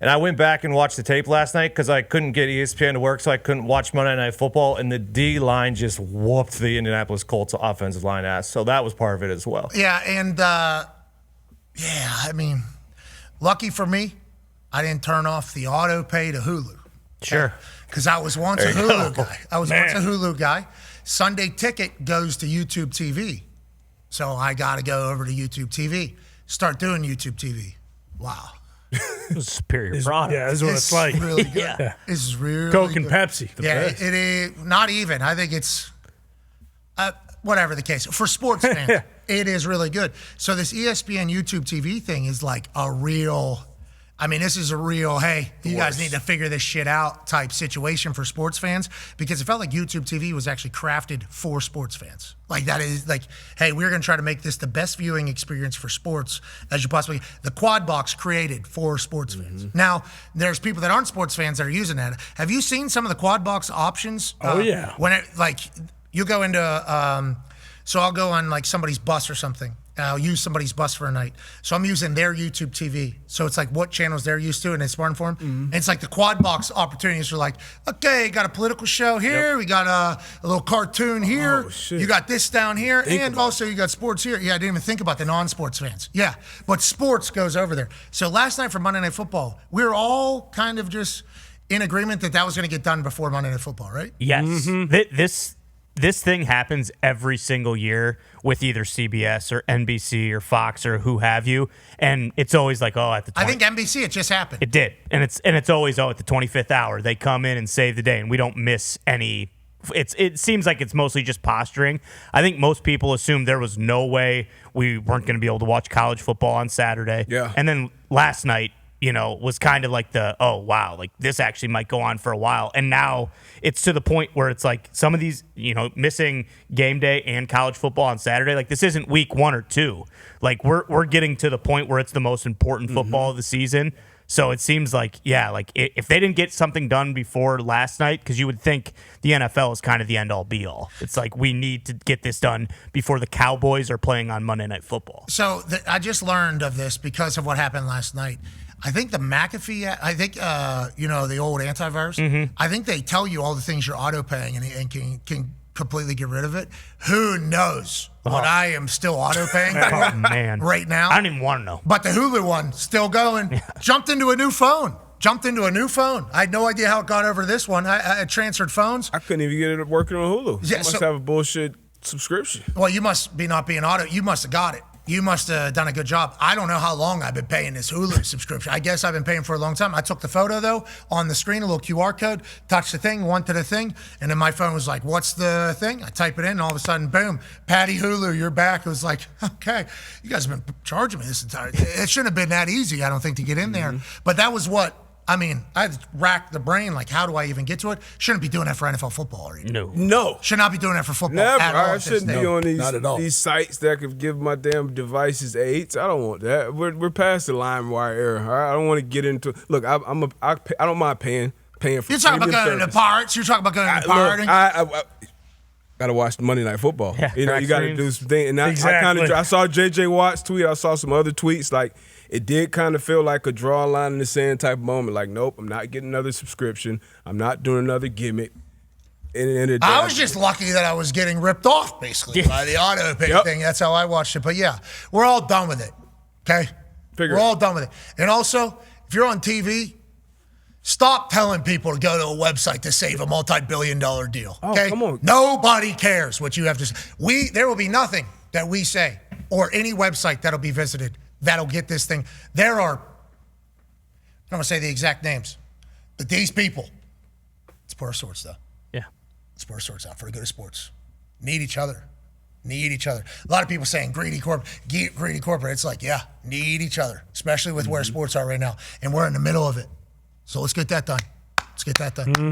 And I went back and watched the tape last night because I couldn't get ESPN to work, so I couldn't watch Monday Night Football. And the D line just whooped the Indianapolis Colts offensive line ass. So that was part of it as well. Yeah, and lucky for me, I didn't turn off the auto pay to Hulu. Sure. Because I was once a Hulu guy. Sunday Ticket goes to YouTube TV. So I got to go over to YouTube TV. Start doing YouTube TV. Wow. Superior product. Yeah, that's what it's like. Really good. Yeah. This is really Coke good. and Pepsi. The best. It is not even. I think it's whatever the case. For sports fans, it is really good. So this ESPN YouTube TV thing is like a real. This is a real, hey, you guys need to figure this shit out type situation for sports fans, because it felt like YouTube TV was actually crafted for sports fans. Like that is like, hey, we're going to try to make this the best viewing experience for sports as you possibly. The quad box created for sports fans. Now, there's people that aren't sports fans that are using that. Have you seen some of the quad box options? Yeah. When it, like, you go into, so I'll go on like somebody's bus or something. I'll use somebody's bus for a night. So I'm using their YouTube TV. So it's like what channels they're used to, and it's smart for them. And it's like the quad box opportunities for like, okay, got a political show here. We got a little cartoon here. You got this down here. And also you got sports here. Yeah, I didn't even think about the non-sports fans. Yeah, but sports goes over there. So last night for Monday Night Football, we were all kind of just in agreement that was going to get done before Monday Night Football, right? Yes. This thing happens every single year with either CBS or NBC or Fox or who have you, and it's always like, at the 20th. I think NBC, it just happened. It did, and it's always at the 25th hour they come in and save the day, and we don't miss any. It seems like it's mostly just posturing. I think most people assumed there was no way we weren't going to be able to watch college football on Saturday. Yeah, and then last night, was kind of like like this actually might go on for a while. And now it's to the point where it's like some of these, missing game day and college football on Saturday, like this isn't week 1 or 2. Like we're getting to the point where it's the most important football of the season. So it seems like, if they didn't get something done before last night, because you would think the NFL is kind of the end-all, be-all. It's like we need to get this done before the Cowboys are playing on Monday Night Football. So I just learned of this because of what happened last night. I think the McAfee, the old antivirus, I think they tell you all the things you're auto-paying and can completely get rid of it. Who knows what I am still auto-paying for right now? I don't even want to know. But the Hulu one, still going. Yeah. Jumped into a new phone. I had no idea how it got over this one. I transferred phones. I couldn't even get it working on Hulu. Yeah, I must have a bullshit subscription. Well, you must be not being auto. You must have got it. You must have done a good job. I don't know how long I've been paying this Hulu subscription. I guess I've been paying for a long time. I took the photo, though, on the screen, a little QR code, touched the thing, went to the thing, and then my phone was like, what's the thing? I type it in, and all of a sudden, boom, Patty Hulu, you're back. It was like, okay, you guys have been charging me this entire time. It shouldn't have been that easy, I don't think, to get in there. But that was what, I racked the brain, like, how do I even get to it? Shouldn't be doing that for NFL football. Or No. Should not be doing that for football. Never. At all I shouldn't be on Not at all. these sites that could give my damn devices AIDS. I don't want that. We're past the LimeWire era. All right? I don't want to get into. Look, I don't mind paying for. You're talking about going to the Pirates. You're talking about going to pirating. I gotta watch Monday Night Football. Yeah, you gotta do some things. And Exactly. I saw JJ Watt's tweet. I saw some other tweets. Like, it did kind of feel like a draw a line in the sand type of moment. Like, nope, I'm not getting another subscription. I'm not doing another gimmick. I was just lucky that I was getting ripped off, basically, by the auto pay thing. That's how I watched it. But yeah, we're all done with it. Okay? We're all done with it. And also, if you're on TV, stop telling people to go to a website to save a multi-billion-dollar deal. Okay? Come on. Nobody cares what you have to say. There will be nothing that we say or any website that'll be visited that'll get this thing. There are, I don't want to say the exact names, but these people, it's poor sorts though. Yeah. Sports sorts out for the good of sports. Need each other. A lot of people saying greedy corporate. It's like, yeah, need each other, especially with where sports are right now. And we're in the middle of it. So let's get that done.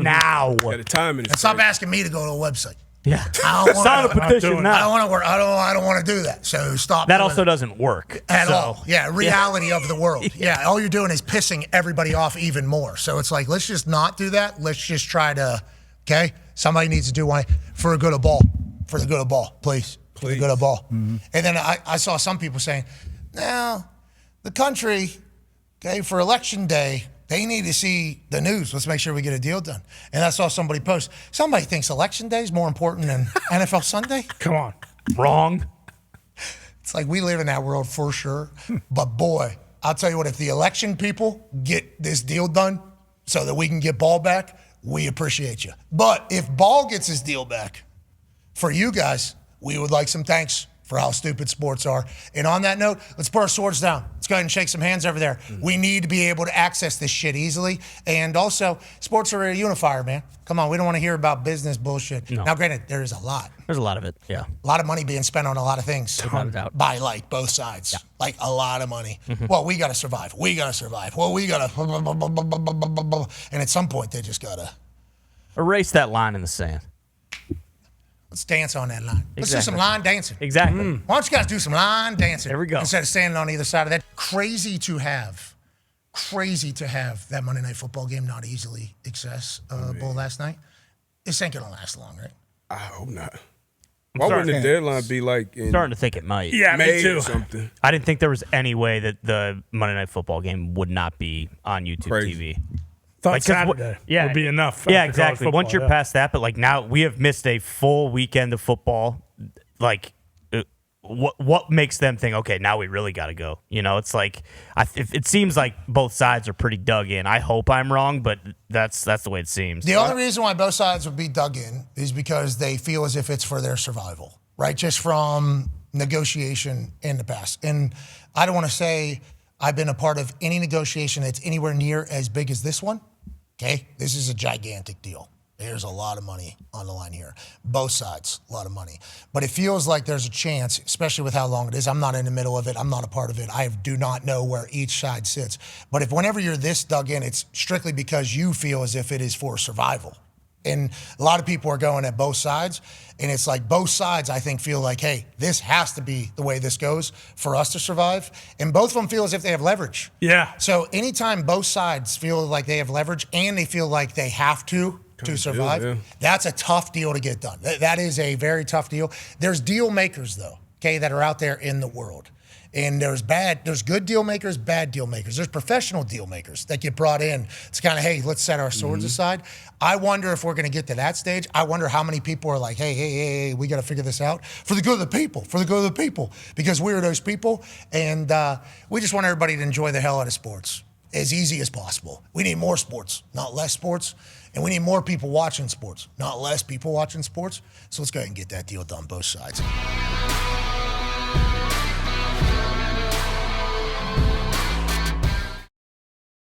Now. Got a time in it. And stop asking me to go to a website. Yeah. I don't Sign a petition now. I don't want to work. I don't want to do that. So stop. That also doesn't work. At all. Yeah, reality of the world. Yeah, all you're doing is pissing everybody off even more. So it's like, let's just not do that. Let's just try to, okay? Somebody needs to do one for the good of ball. For the good of ball, please. For the good of ball. Mm-hmm. And then I saw some people saying, no, the country, okay, for election day, They need to see the news. Let's make sure we get a deal done. And I saw somebody post, somebody thinks Election Day is more important than NFL Sunday. Come on. Wrong. It's like we live in that world for sure. But boy, I'll tell you what, if the election people get this deal done so that we can get Ball back, we appreciate you. But if Ball gets his deal back, for you guys, we would like some thanks for how stupid sports are. And on that note, let's put our swords down. Let's go ahead and shake some hands over there. We need to be able to access this shit easily. And also, sports are a unifier, man. Come on, we don't want to hear about business bullshit. No. Now, granted, there is a lot. There's a lot of it. Yeah. A lot of money being spent on a lot of things. Without a doubt. By like both sides. Yeah. Like a lot of money. Well, we got to survive. We got to survive. Well, we got to. And at some point, they just got to. Erase that line in the sand. Let's dance on that line. Let's do Exactly. some line dancing. Exactly. Why don't you guys do some line dancing? There we go. Instead of standing on either side of that. Crazy to have that Monday Night Football game not easily accessible last night. This ain't going to last long, right? I hope not. Why wouldn't the deadline be like in Starting to think it might. Yeah, me May too. or something? I didn't think there was any way that the Monday Night Football game would not be on YouTube Crazy. TV. Thought Like, 'cause Saturday would be enough. Yeah, after college exactly. football, Once you're yeah. past that, but like now we have missed a full weekend of football. Like, what makes them think, okay, now we really got to go? You know, it's like it seems like both sides are pretty dug in. I hope I'm wrong, but that's the way it seems. The only reason why both sides would be dug in is because they feel as if it's for their survival, right? Just from negotiation in the past. And I don't want to say I've been a part of any negotiation that's anywhere near as big as this one. Okay? This is a gigantic deal. There's a lot of money on the line here. Both sides, a lot of money. But it feels like there's a chance, especially with how long it is. I'm not in the middle of it. I'm not a part of it. I do not know where each side sits. But if whenever you're this dug in, it's strictly because you feel as if it is for survival. And a lot of people are going at both sides. And it's like both sides, I think, feel like, hey, this has to be the way this goes for us to survive. And both of them feel as if they have leverage. Yeah. So anytime both sides feel like they have leverage and they feel like they have to survive, yeah. that's a tough deal to get done. That is a very tough deal. There's deal makers, though, okay, that are out there in the world. And there's good deal makers, bad deal makers. There's professional deal makers that get brought in. It's kind of, hey, let's set our swords aside. I wonder if we're going to get to that stage. I wonder how many people are like, hey, we got to figure this out for the good of the people, because we're those people. And we just want everybody to enjoy the hell out of sports as easy as possible. We need more sports, not less sports. And we need more people watching sports, not less people watching sports. So let's go ahead and get that deal done, both sides.